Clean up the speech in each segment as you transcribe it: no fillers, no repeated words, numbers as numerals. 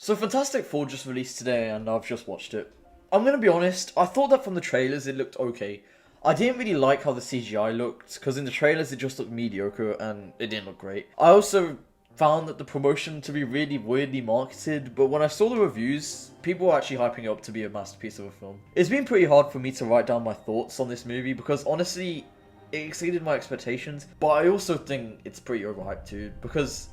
So Fantastic Four just released today and I've just watched it. I'm gonna be honest, I thought that from the trailers it looked okay. I didn't really like how the CGI looked, because in the trailers it just looked mediocre and it didn't look great. I also found that the promotion to be really weirdly marketed, but when I saw the reviews, people were actually hyping it up to be a masterpiece of a film. It's been pretty hard for me to write down my thoughts on this movie, because honestly, it exceeded my expectations, but I also think it's pretty overhyped too, because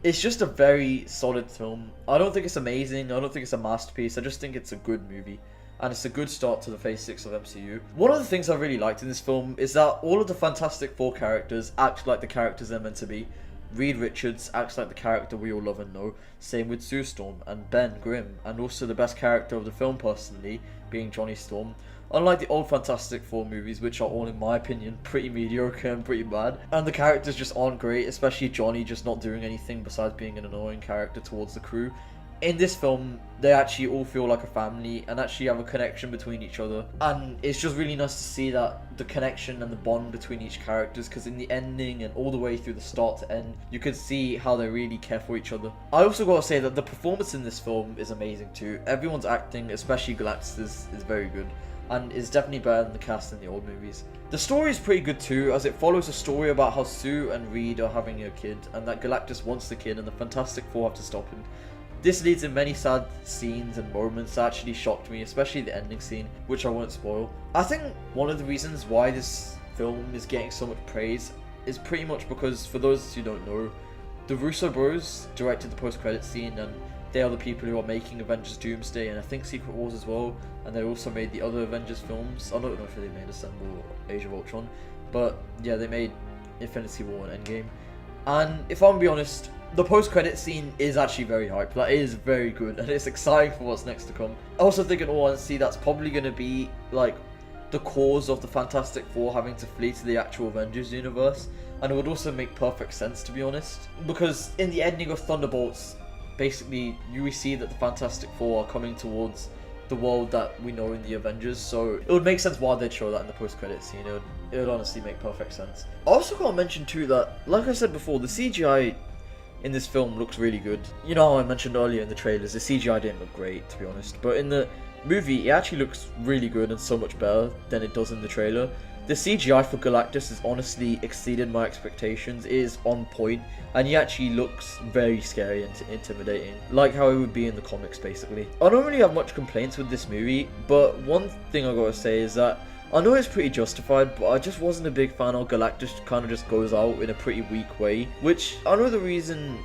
it's just a very solid film. I don't think it's amazing, I don't think it's a masterpiece, I just think it's a good movie. And it's a good start to the Phase 6 of MCU. One of the things I really liked in this film is that all of the Fantastic Four characters act like the characters they're meant to be. Reed Richards acts like the character we all love and know, same with Sue Storm and Ben Grimm, and also the best character of the film personally, being Johnny Storm. Unlike the old Fantastic Four movies, which are all, in my opinion, pretty mediocre and pretty bad, and the characters just aren't great, especially Johnny just not doing anything besides being an annoying character towards the crew. In this film, they actually all feel like a family and actually have a connection between each other. And it's just really nice to see that the connection and the bond between each characters, because in the ending and all the way through the start to end, you can see how they really care for each other. I also gotta say that the performance in this film is amazing too. Everyone's acting, especially Galactus, is very good, and is definitely better than the cast in the old movies. The story is pretty good too, as it follows a story about how Sue and Reed are having a kid, and that Galactus wants the kid and the Fantastic Four have to stop him. This leads in many sad scenes and moments that actually shocked me, especially the ending scene, which I won't spoil. I think one of the reasons why this film is getting so much praise is pretty much because, for those who don't know, the Russo bros directed the post-credits scene, and they are the people who are making Avengers Doomsday and I think Secret Wars as well, and they also made the other Avengers films. I don't know if they made Assemble or Age of Ultron, but yeah, they made Infinity War and Endgame. And if I'm gonna be honest, the post-credit scene is actually very hype. Like, it is very good, and it's exciting for what's next to come. I also think, in all honesty, that's probably going to be, like, the cause of the Fantastic Four having to flee to the actual Avengers universe. And it would also make perfect sense, to be honest. Because in the ending of Thunderbolts, basically, you see that the Fantastic Four are coming towards the world that we know in the Avengers, so it would make sense why they'd show that in the post-credit scene. It would honestly make perfect sense. I also gotta mention too that, like I said before, the CGI in this film looks really good. You know how I mentioned earlier in the trailers, the CGI didn't look great, to be honest, but in the movie it actually looks really good and so much better than it does in the trailer. The CGI for Galactus has honestly exceeded my expectations. It is on point, and he actually looks very scary and intimidating, like how he would be in the comics basically. I don't really have much complaints with this movie, but one thing I gotta say is that I know it's pretty justified, but I just wasn't a big fan of Galactus kind of just goes out in a pretty weak way. Which, I know the reason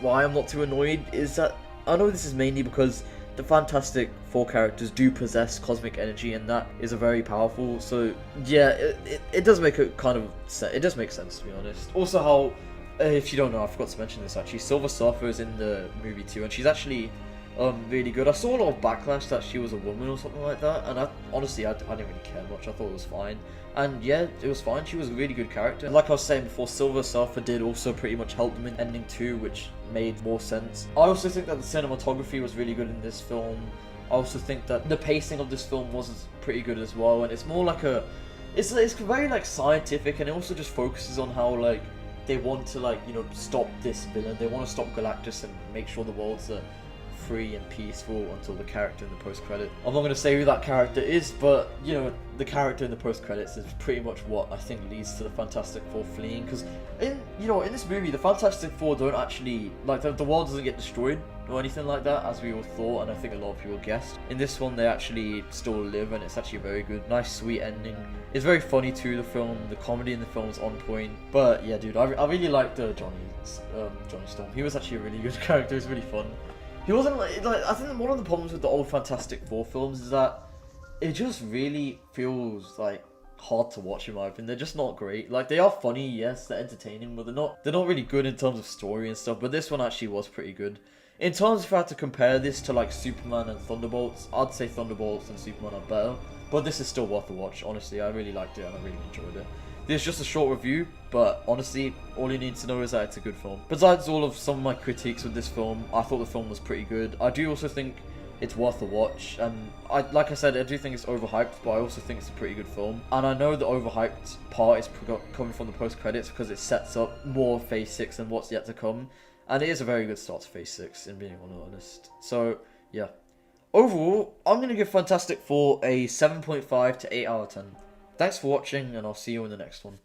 why I'm not too annoyed is that I know this is mainly because the Fantastic Four characters do possess cosmic energy, and that is a very powerful, so yeah, it does make it kind of, it does make sense, to be honest. Also how, if you don't know, I forgot to mention this actually, Silver Surfer is in the movie too, and she's actually really good. I saw a lot of backlash that she was a woman or something like that, and honestly I didn't really care much. I thought it was fine, and yeah, it was fine. She was a really good character. And like I was saying before, Silver Surfer did also pretty much help them in ending 2, which made more sense. I also think that the cinematography was really good in this film. I also think that the pacing of this film was pretty good as well, and it's more like it's very like scientific, and it also just focuses on how like they want to, like, you know, stop this villain. They want to stop Galactus and make sure the world's free and peaceful until the character in the post-credit. I'm not going to say who that character is, but, you know, the character in the post-credits is pretty much what I think leads to the Fantastic Four fleeing, because in this movie, the Fantastic Four don't actually, like, the world doesn't get destroyed or anything like that, as we all thought, and I think a lot of people guessed. In this one, they actually still live, and it's actually a very good, nice, sweet ending. It's very funny too, the film. The comedy in the film is on point. But yeah, dude, I really liked Johnny Storm. He was actually a really good character. He was really fun. He wasn't like I think one of the problems with the old Fantastic Four films is that it just really feels like hard to watch, in my opinion. They're just not great. Like, they are funny, yes, they're entertaining, but they're not really good in terms of story and stuff. But this one actually was pretty good. In terms of if I had to compare this to like Superman and Thunderbolts, I'd say Thunderbolts and Superman are better. But this is still worth a watch. Honestly, I really liked it and I really enjoyed it. This is just a short review, but honestly, all you need to know is that it's a good film. Besides all of some of my critiques with this film, I thought the film was pretty good. I do also think it's worth a watch, and like I said, I do think it's overhyped, but I also think it's a pretty good film. And I know the overhyped part is coming from the post-credits, because it sets up more Phase 6 and what's yet to come. And it is a very good start to Phase 6, in being honest. So, yeah. Overall, I'm going to give Fantastic Four a 7.5 to 8 out of 10. Thanks for watching, and I'll see you in the next one.